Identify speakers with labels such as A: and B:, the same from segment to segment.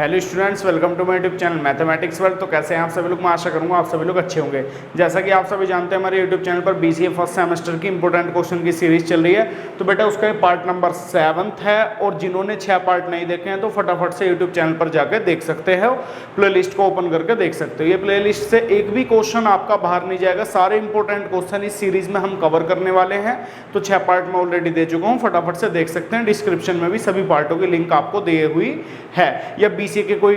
A: Hello students, welcome to my YouTube channel mathematics world. तो कैसे हैं आप सभी लोग? मैं आशा करूंगा आप सभी लोग अच्छे होंगे। जैसा कि आप सभी जानते हैं, हमारे यूट्यूब चैनल पर बीसीए फर्स्ट सेमेस्टर की इंपॉर्टेंट क्वेश्चन की सीरीज चल रही है। तो बेटा उसका ये पार्ट नंबर 7 है, और जिन्होंने 6 पार्ट नहीं देखे हैं तो फटाफट से यूट्यूब चैनल पर जाकर देख सकते हैं, प्लेलिस्ट को ओपन करके देख सकते हो। ये प्लेलिस्ट से एक भी क्वेश्चन आपका बाहर नहीं जाएगा। सारे इंपॉर्टेंट क्वेश्चन इस सीरीज में हम कवर करने वाले हैं। तो 6 पार्ट में ऑलरेडी दे चुका हूँ, फटाफट से देख सकते हैं। डिस्क्रिप्शन में भी सभी पार्टों की लिंक आपको दी हुई है। या बीसीए के कोई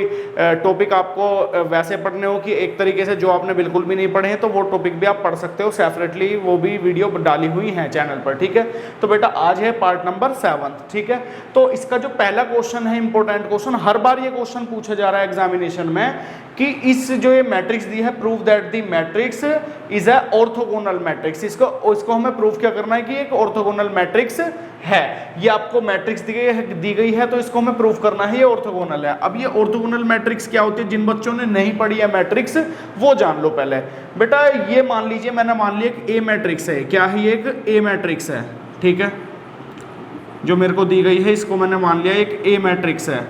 A: टॉपिक आपको वैसे पढ़ने हो कि एक तरीके से जो आपने बिल्कुल भी नहीं पढ़े हैं, तो वो टॉपिक भी आप पढ़ सकते हो सेपरेटली, वो भी वीडियो डाली हुई है चैनल पर। ठीक है, तो बेटा आज है पार्ट नंबर 7। ठीक है, तो इसका जो पहला क्वेश्चन है, इंपॉर्टेंट क्वेश्चन, हर बार ये क्वेश्चन पूछा जा रहा है एग्जामिनेशन में कि इस जो ये मैट्रिक्स दी है, prove that the matrix is a orthogonal matrix. इसको हमें प्रूव क्या करना है कि एक ऑर्थोगोनल मैट्रिक्स है। ये आपको मैट्रिक्स दी गई है, तो इसको हमें प्रूव करना है ये ऑर्थोगोनल है। अब ये ऑर्थोगोनल मैट्रिक्स क्या होती है, जिन बच्चों ने नहीं पढ़ी है मैट्रिक्स वो जान लो पहले। बेटा ये मान लीजिए, मैंने मान लिया एक ए मैट्रिक्स है। क्या है? एक ए मैट्रिक्स है। ठीक है, जो मेरे को दी गई है इसको मैंने मान लिया एक ए मैट्रिक्स है।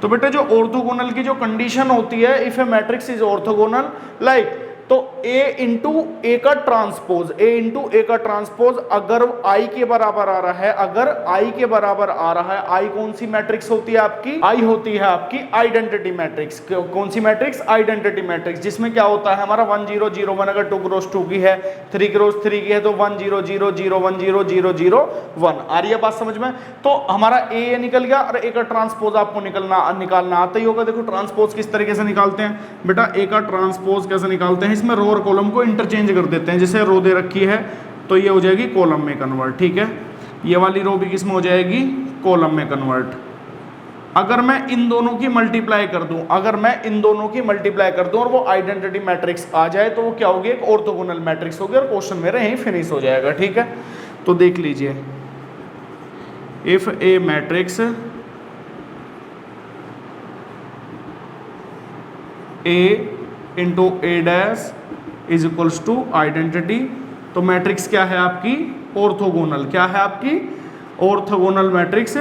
A: तो बेटा जो ऑर्थोगोनल की जो कंडीशन होती है, if A matrix is orthogonal like, तो A इंटू ए का ट्रांसपोज, A इंटू ए का ट्रांसपोज अगर I के बराबर आ रहा है, अगर I के बराबर आ रहा है, I कौन सी मैट्रिक्स होती है आपकी? I होती है आपकी आइडेंटिटी मैट्रिक्स। कौन सी मैट्रिक्स? आइडेंटिटी मैट्रिक्स, जिसमें क्या होता है हमारा 1 0 0 1, अगर 2 क्रॉस 2 की है, 3 क्रॉस 3 की है, तो 1 0 0 0 1 0 0 0 1। आ रही है बात समझ में? तो हमारा A निकल गया, और A का ट्रांसपोज आपको निकालना आता ही होगा। देखो ट्रांसपोज किस तरीके से निकालते हैं बेटा, A का ट्रांसपोज कैसे निकालते हैं, इसमें रो और कॉलम को इंटरचेंज कर देते हैं। जैसे रो दे रखी है तो ये हो जाएगी कॉलम में कन्वर्ट। ठीक है, ये वाली रो भी किस में हो जाएगी? कॉलम में कन्वर्ट। अगर मैं इन दोनों की मल्टीप्लाई कर दूं, अगर मैं इन दोनों की मल्टीप्लाई कर दूं और वो आइडेंटिटी मैट्रिक्स आ जाए, तो वो क्या होगी? एक ऑर्थोगोनल मैट्रिक्स होगी, और क्वेश्चन मेरा यहीं फिनिश हो जाएगा। ठीक है, तो देख लीजिए, if A matrix A into A dash is equals to identity, तो मैट्रिक्स क्या है आपकी? ऑर्थोगोनल। क्या है आपकी? Orthogonal matrix.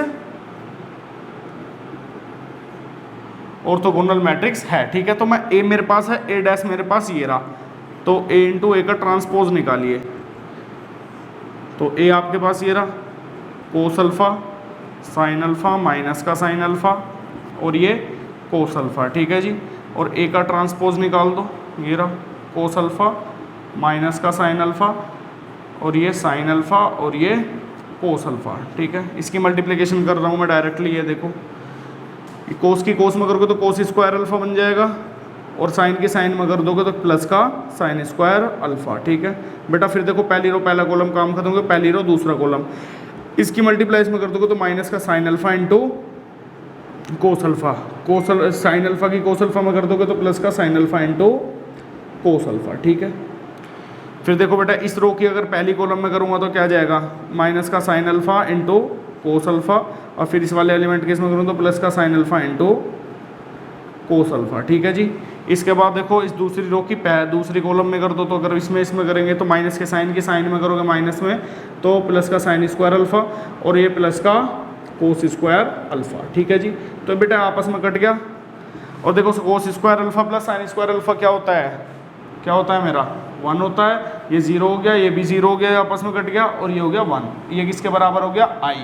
A: ऑर्थोगोनल मैट्रिक्स है। ठीक है, तो मैं ए मेरे पास है, ए डैश मेरे पास ये रहा, तो ए इंटू ए का ट्रांसपोज निकालिए, तो ए आपके पास ये रहा, cos alpha sine alpha minus का साइन अल्फा, और ये कोस अल्फा। ठीक है जी, और ए का ट्रांसपोज निकाल दो, ये रहा कोस अल्फा माइनस का साइन अल्फा, और ये साइन अल्फा, और ये कोस अल्फा। ठीक है, इसकी मल्टीप्लिकेशन कर रहा हूँ मैं डायरेक्टली। ये देखो, कोस की कोस में करोगे तो कोस स्क्वायर अल्फा बन जाएगा, और साइन की साइन में कर दोगे तो प्लस का साइन स्क्वायर अल्फा। ठीक है बेटा, फिर देखो पहली रो पहला कॉलम काम खत्म हो गया, पहली रो दूसरा कॉलम, इसकी मल्टीप्लाई में कर दोगे तो माइनस का sine alpha into cos alpha, sine alpha की कोस अल्फा में कर दोगे तो प्लस का sine alpha into cos alpha. ठीक है, फिर देखो बेटा इस रो की अगर पहली कॉलम में करूँगा तो क्या जाएगा? माइनस का sine alpha into cos alpha, और फिर इस वाले एलिमेंट के इसमें करूँ तो प्लस का sine alpha into cos alpha. ठीक है जी, इसके बाद देखो इस दूसरी रो की दूसरी कॉलम में कर दो, तो अगर इसमें करेंगे तो माइनस के साइन में करोगे माइनस में, तो प्लस का साइन स्क्वायर अल्फा, और ये प्लस का कोस स्क्वायर अल्फा। ठीक है जी, तो बेटा आपस में कट गया, और देखो cos square alpha plus sine square alpha क्या होता है? क्या होता है मेरा? 1 होता है। ये 0 हो गया, ये भी 0 हो गया, आपस में कट गया, और ये हो गया 1। ये किसके बराबर हो गया? I।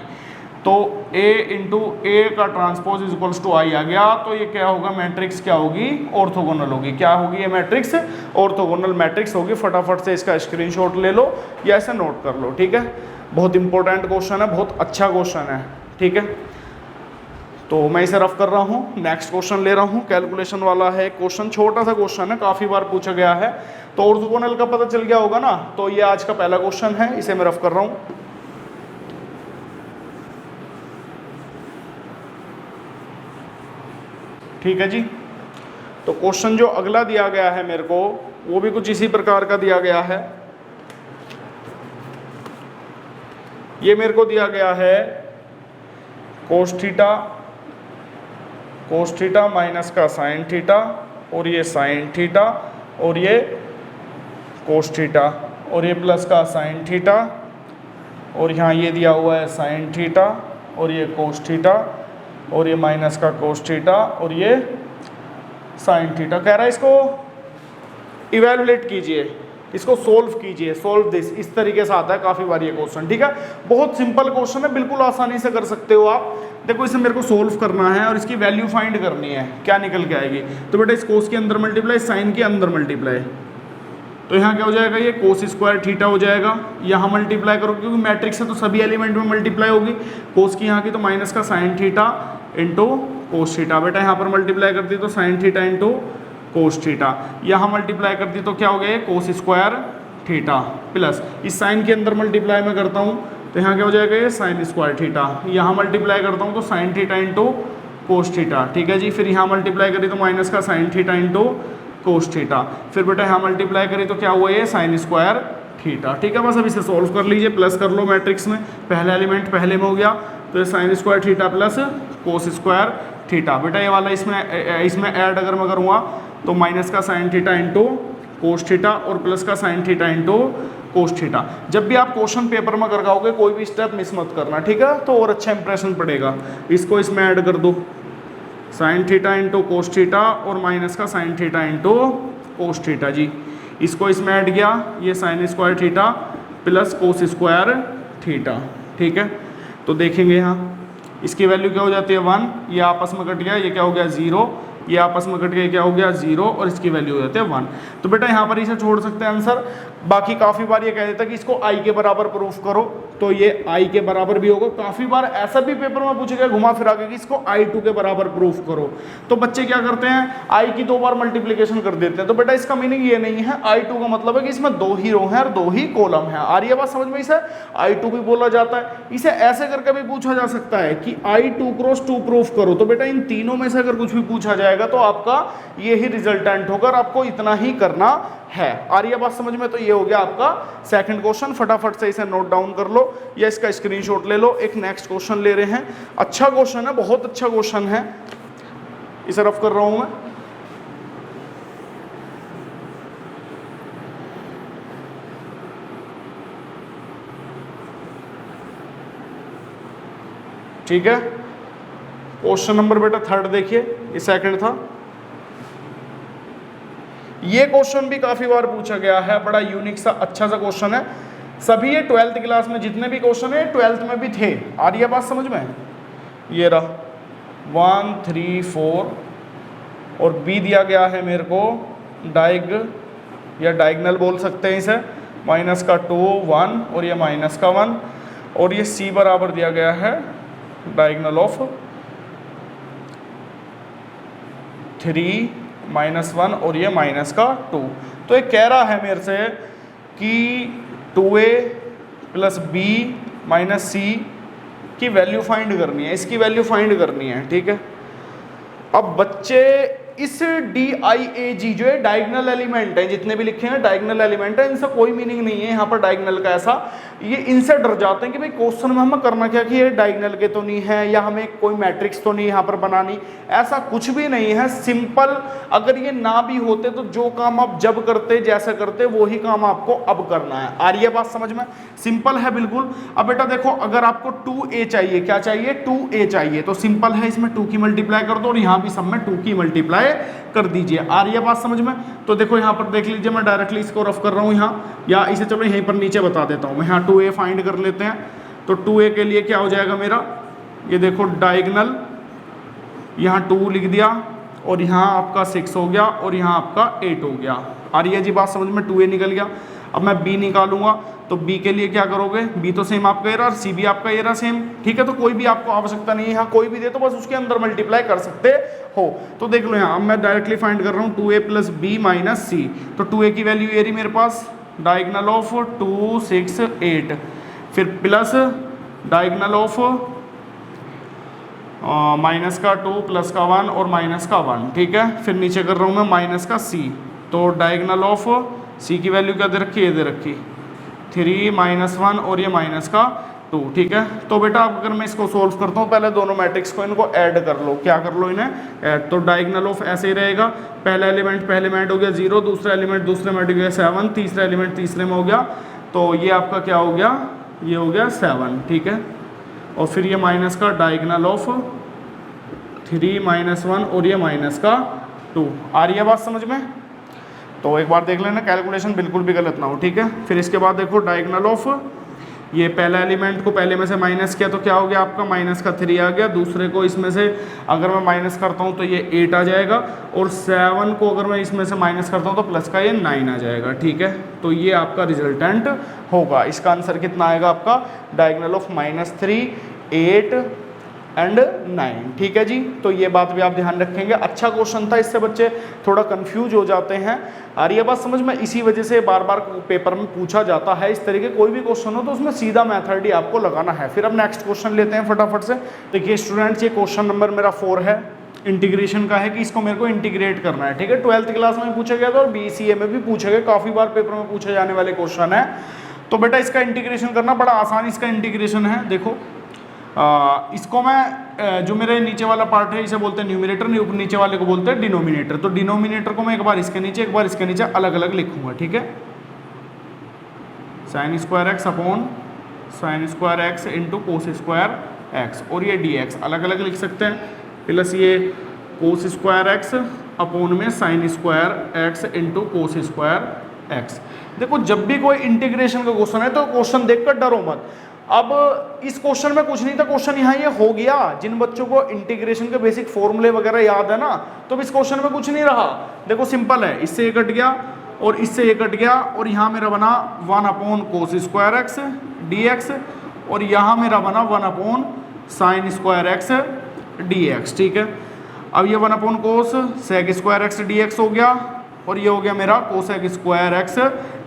A: तो A इंटू ए का transpose is equals to I आ गया, तो ये क्या होगा? मैट्रिक्स क्या होगी? ऑर्थोगोनल होगी। क्या होगी ये मैट्रिक्स? ऑर्थोगोनल मैट्रिक्स होगी। फटाफट से इसका स्क्रीनशॉट ले लो या ऐसे नोट कर लो। ठीक है, बहुत इंपॉर्टेंट क्वेश्चन है, बहुत अच्छा क्वेश्चन है। ठीक है, तो मैं इसे रफ कर रहा हूँ। नेक्स्ट क्वेश्चन ले रहा हूँ, कैलकुलेशन वाला है क्वेश्चन, छोटा सा क्वेश्चन है, काफ़ी बार पूछा गया है, तो ऑर्थोगोनल का पता चल गया होगा ना। तो ये आज का पहला क्वेश्चन है, इसे मैं रफ कर रहा हूँ। ठीक है जी, तो क्वेश्चन जो अगला दिया गया है मेरे को, वो भी कुछ इसी प्रकार का दिया गया है। ये मेरे को दिया गया है कोस थीटा माइनस का साइन थीटा, और ये साइन थीटा, और ये कोस थीटा, और ये प्लस का साइन थीटा, और यहाँ ये दिया हुआ है साइन थीटा, और ये कोस थीटा, और ये माइनस का कोस थीटा और ये साइन थीटा। कह रहा है इसको इवेलुएट कीजिए, इसको सोल्व कीजिए, सोल्व दिस, इस तरीके से आता है काफ़ी बार ये क्वेश्चन। ठीक है, बहुत सिंपल क्वेश्चन है, बिल्कुल आसानी से कर सकते हो आप। देखो इसे मेरे को सोल्व करना है और इसकी वैल्यू फाइंड करनी है, क्या निकल के आएगी। तो बेटा इस कोस के अंदर मल्टीप्लाई, साइन के अंदर मल्टीप्लाई, तो यहाँ क्या हो जाएगा, ये कोस स्क्वायर थीटा हो जाएगा। यहाँ मल्टीप्लाई करो क्योंकि मैट्रिक्स है तो सभी एलिमेंट में मल्टीप्लाई होगी। कोस की यहाँ की तो माइनस का sine theta into cos theta. बेटा यहाँ पर मल्टीप्लाई कर दी तो sign theta into cos theta. यहाँ मल्टीप्लाई कर दी तो क्या हो गया, कोस स्क्वायर थीटा प्लस इस साइन के अंदर मल्टीप्लाई मैं करता हूँ तो यहाँ क्या हो जाएगा, ये साइन स्क्वायर थीटा। यहाँ मल्टीप्लाई करता हूँ तो sign theta into cos theta. ठीक है जी, फिर यहाँ मल्टीप्लाई करी तो माइनस का sine theta into cos theta. फिर बेटा यहाँ मल्टीप्लाई करी तो क्या हुआ, ये साइन स्क्वायर थीटा। ठीक है, बस अब इसे सोल्व कर लीजिए, प्लस कर लो मैट्रिक्स में, पहला एलिमेंट पहले में हो गया तो ये sine square theta plus cos square theta. बेटा ये वाला इसमें ऐड अगर मैं करूँगा तो माइनस का sine theta into cos theta और प्लस का sine theta into cos theta. जब भी आप क्वेश्चन पेपर में करवाओगे कोई भी स्टेप मिस मत करना, ठीक है, तो और अच्छा इंप्रेशन पड़ेगा। इसको इसमें ऐड कर दो, sine theta into cos theta और माइनस का sine theta into cos theta जी। इसको इसमें ऐड किया, ये sine square theta plus cos square theta. ठीक है, तो देखेंगे यहाँ इसकी वैल्यू क्या हो जाती है 1, ये आपस में कट गया, ये क्या हो गया 0, ये आपस में कट गया, क्या हो गया 0 और इसकी वैल्यू हो जाती है 1। तो बेटा यहाँ पर इसे छोड़ सकते हैं आंसर। बाकी काफ़ी बार ये कह देता है कि इसको i के बराबर प्रूफ करो, तो ये i के बराबर भी होगा। काफ़ी बार ऐसा भी पेपर में पूछा गया घुमा फिरा के कि इसको i2 के बराबर प्रूफ करो, तो बच्चे क्या करते हैं i की 2 बार मल्टीप्लीकेशन कर देते हैं। तो बेटा इसका मीनिंग ये नहीं है, i2 का मतलब है कि इसमें 2 ही रो हैं और 2 ही कॉलम है। आ रही है बात समझ में, इसे i2 भी बोला जाता है। इसे ऐसे करके भी पूछा जा सकता है कि i2 क्रॉस 2 प्रूफ करो। तो बेटा इन तीनों में से अगर कुछ भी पूछा जाएगा तो आपका ये ही रिजल्टेंट होगा और आपको इतना ही करना है। आ रही है बात समझ में, तो ये हो गया आपका सेकंड क्वेश्चन। फटाफट से इसे नोट डाउन कर लो या इसका स्क्रीनशॉट ले लो। एक नेक्स्ट क्वेश्चन ले रहे हैं, अच्छा क्वेश्चन है, बहुत अच्छा क्वेश्चन है, इसे रफ कर रहा हूं मैं। ठीक है, क्वेश्चन नंबर बेटा 3 देखिए, ये सेकंड था। ये क्वेश्चन भी काफी बार पूछा गया है, बड़ा यूनिक सा अच्छा सा क्वेश्चन है। सभी ये 12th क्लास में जितने भी क्वेश्चन है 12th में भी थे। आ रही है बात समझ में, ये रहा 1 3 4 और बी दिया गया है मेरे को डाइग या डायगनल बोल सकते हैं इसे, माइनस का 2 1 और ये माइनस का 1 और ये सी बराबर दिया गया है डायगनल ऑफ 3 -1 और ये माइनस का 2। तो ये कह रहा है मेरे से कि 2a प्लस बी माइनस सी की वैल्यू फाइंड करनी है, इसकी वैल्यू फाइंड करनी है। ठीक है, अब बच्चे इस DIAG जो है डायगनल एलिमेंट है, जितने भी लिखे हैं डायगनल एलिमेंट है, इनसे कोई मीनिंग नहीं है यहाँ पर डायगनल का। ऐसा ये इनसे डर जाते हैं कि भाई क्वेश्चन में हमें करना क्या कि ये डायगनल के तो नहीं है या हमें कोई मैट्रिक्स तो नहीं यहाँ पर बनानी, ऐसा कुछ भी नहीं है। सिंपल, अगर ये ना भी होते तो जो काम आप जब करते जैसे करते वही काम आपको अब करना है। आ रही है बात समझ में, सिंपल है बिल्कुल। अब बेटा देखो, अगर आपको 2a चाहिए, क्या चाहिए 2a चाहिए, तो सिंपल है, इसमें 2 की मल्टीप्लाई कर दो और यहाँ भी सब में 2 की मल्टीप्लाई कर दीजिए। आ रही है बात समझ में, तो देखो यहाँ पर देख लीजिए, मैं डायरेक्टली इसको रफ कर रहा हूँ यहाँ, या इसे चलो यहीं पर नीचे बता देता हूँ मैं। यहाँ 2a फाइंड कर लेते हैं, तो 2a के लिए क्या हो जाएगा मेरा, ये देखो डायगनल, यहाँ 2 लिख दिया और यहाँ आपका 6 हो गया और यहाँ आपका 8 हो गया। आ रही है जी बात समझ में, 2a निकल गया। अब मैं b निकालूंगा, तो b के लिए क्या करोगे, b तो सेम आपका ये रहा और c भी आपका ये रहा सेम। ठीक है, तो कोई भी आपको आवश्यकता नहीं है, यहाँ कोई भी दे तो बस उसके अंदर मल्टीप्लाई कर सकते हो। तो देख लो यहाँ, अब मैं डायरेक्टली फाइंड कर रहा हूँ 2a प्लस बी माइनस सी। तो 2a की वैल्यू ये रही मेरे पास, डायगनल ऑफ 2 6 8, फिर प्लस डायगनल ऑफ माइनस का 2 प्लस का 1 और माइनस का 1। ठीक है, फिर नीचे कर रहा हूँ मैं माइनस का c, तो डायगनल ऑफ c की वैल्यू क्या दे रखी, ये दे रखी 3 -1 और ये माइनस का 2। ठीक है, तो बेटा अब अगर मैं इसको सोल्व करता हूँ, पहले दोनों मैट्रिक्स को इनको ऐड कर लो। क्या कर लो इन्हें, ऐड। तो डायगनल ऑफ ऐसे ही रहेगा, पहला एलिमेंट पहले में ऐड हो गया 0, दूसरा एलिमेंट दूसरे में ऐड हो गया 7, तीसरा एलिमेंट तीसरे में हो गया, तो ये आपका क्या हो गया, ये हो गया 7। ठीक है, और फिर ये माइनस का डायगनल ऑफ 3 माइनस 1 और ये माइनस का 2। आ रही है बात समझ में? तो एक बार देख लेना कैलकुलेशन बिल्कुल भी गलत ना हो, ठीक है। फिर इसके बाद देखो डायगोनल ऑफ, ये पहला एलिमेंट को पहले में से माइनस किया तो क्या हो गया आपका माइनस का 3 आ गया, दूसरे को इसमें से अगर मैं माइनस करता हूँ तो ये 8 आ जाएगा, और 7 को अगर मैं इसमें से माइनस करता हूँ तो प्लस का ये 9 आ जाएगा, ठीक है। तो ये आपका रिजल्टेंट होगा। इसका आंसर कितना आएगा आपका, डायगोनल ऑफ -3, 8 एंड 9, ठीक है जी। तो ये बात भी आप ध्यान रखेंगे। अच्छा क्वेश्चन था, इससे बच्चे थोड़ा कंफ्यूज हो जाते हैं। आ रही है बात समझ में? इसी वजह से बार बार पेपर में पूछा जाता है इस तरीके, कोई भी क्वेश्चन हो तो उसमें सीधा मेथड ही आपको लगाना है। फिर अब नेक्स्ट क्वेश्चन लेते हैं फटाफट से। देखिए स्टूडेंट्स, ये क्वेश्चन नंबर मेरा 4 है, इंटीग्रेशन का है कि इसको मेरे को इंटीग्रेट करना है, ठीक है। 12th क्लास में पूछा गया था और BCA में भी पूछा गया, काफ़ी बार पेपर में पूछे जाने वाले क्वेश्चन है। तो बेटा इसका इंटीग्रेशन करना बड़ा आसान, इसका इंटीग्रेशन है। देखो इसको मैं जो मेरे नीचे वाला पार्ट है इसे बोलते हैं न्यूमिनेटर, नीचे वाले को बोलते हैं डिनोमिनेटर। तो डिनोमिनेटर को मैं एक बार इसके नीचे एक बार इसके नीचे अलग अलग लिखूंगा, ठीक है। sin square x upon sin square x into cos square x, और ये dx अलग अलग लिख सकते हैं, प्लस ये कोस स्क्वायर एक्स अपॉन में sin square x into cos square x. देखो जब भी कोई इंटीग्रेशन का क्वेश्चन है तो क्वेश्चन देखकर डरो मत। अब इस क्वेश्चन में कुछ नहीं था, क्वेश्चन यहाँ ये हो गया। जिन बच्चों को इंटीग्रेशन के बेसिक फॉर्मूले वगैरह याद है ना, तो इस क्वेश्चन में कुछ नहीं रहा। देखो सिंपल है, इससे ये कट गया और इससे ये कट गया, और यहाँ मेरा बना 1 upon cos square x dx, और यहाँ मेरा बना 1 upon sine square x dx, ठीक है। अब ये 1 upon cosec square x dx हो गया, और ये हो गया मेरा कोसेक स्क्वायर एक्स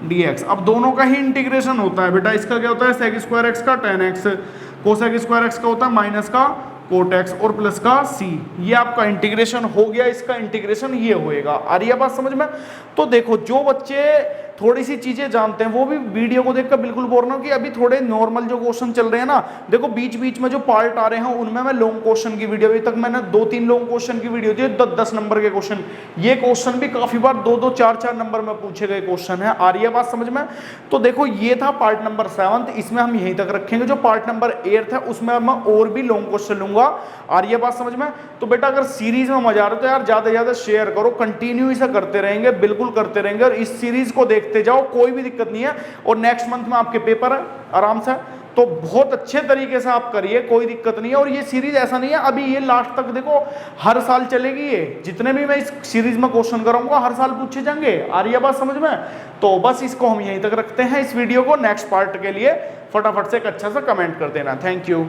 A: dx। अब दोनों का ही इंटीग्रेशन होता है बेटा। इसका क्या होता है, सेक स्क्वायर एक्स का tan x, cosec square x का होता है माइनस का कोट एक्स और प्लस का c। ये आपका इंटीग्रेशन हो गया, इसका इंटीग्रेशन ये होएगा। आ रही है बात समझ में? तो देखो जो बच्चे थोड़ी सी चीजें जानते हैं वो भी वीडियो को देखकर बिल्कुल बोल रहा हूँ कि अभी थोड़े नॉर्मल जो क्वेश्चन चल रहे हैं ना, देखो बीच बीच में जो पार्ट आ रहे हैं उनमें मैं लॉन्ग क्वेश्चन की वीडियो, अभी तक मैंने 2-3 लॉन्ग क्वेश्चन की वीडियो दी, 10-10 नंबर के क्वेश्चन। ये क्वेश्चन भी काफी बार 2-2, 4-4 नंबर में पूछे गए क्वेश्चन है। आ रही है बात समझ में? तो देखो ये था पार्ट नंबर 7, इसमें हम यहीं तक रखेंगे। जो पार्ट नंबर 8 है उसमें मैं और भी लॉन्ग क्वेश्चन लूंगा। आ रही है बात समझ में? तो बेटा अगर सीरीज में मजा आ रहा है तो यार ज्यादा से ज्यादा शेयर करो, कंटिन्यू इसे करते रहेंगे, बिल्कुल करते रहेंगे, और इस सीरीज को देखते जाओ, कोई भी दिक्कत नहीं है। और नेक्स्ट मंथ में आपके पेपर है आराम से, तो बहुत अच्छे तरीके से आप करिए, कोई दिक्कत नहीं है। और ये सीरीज ऐसा नहीं है अभी ये लास्ट तक देखो हर साल चलेगी, ये जितने भी मैं इस सीरीज में क्वेश्चन कराऊंगा हर साल पूछे जाएंगे। आ रही है बात समझ में? तो बस इसको हम यहीं तक रखते हैं इस वीडियो को। नेक्स्ट पार्ट के लिए फटाफट से एक अच्छा सा कमेंट कर देना। Thank you.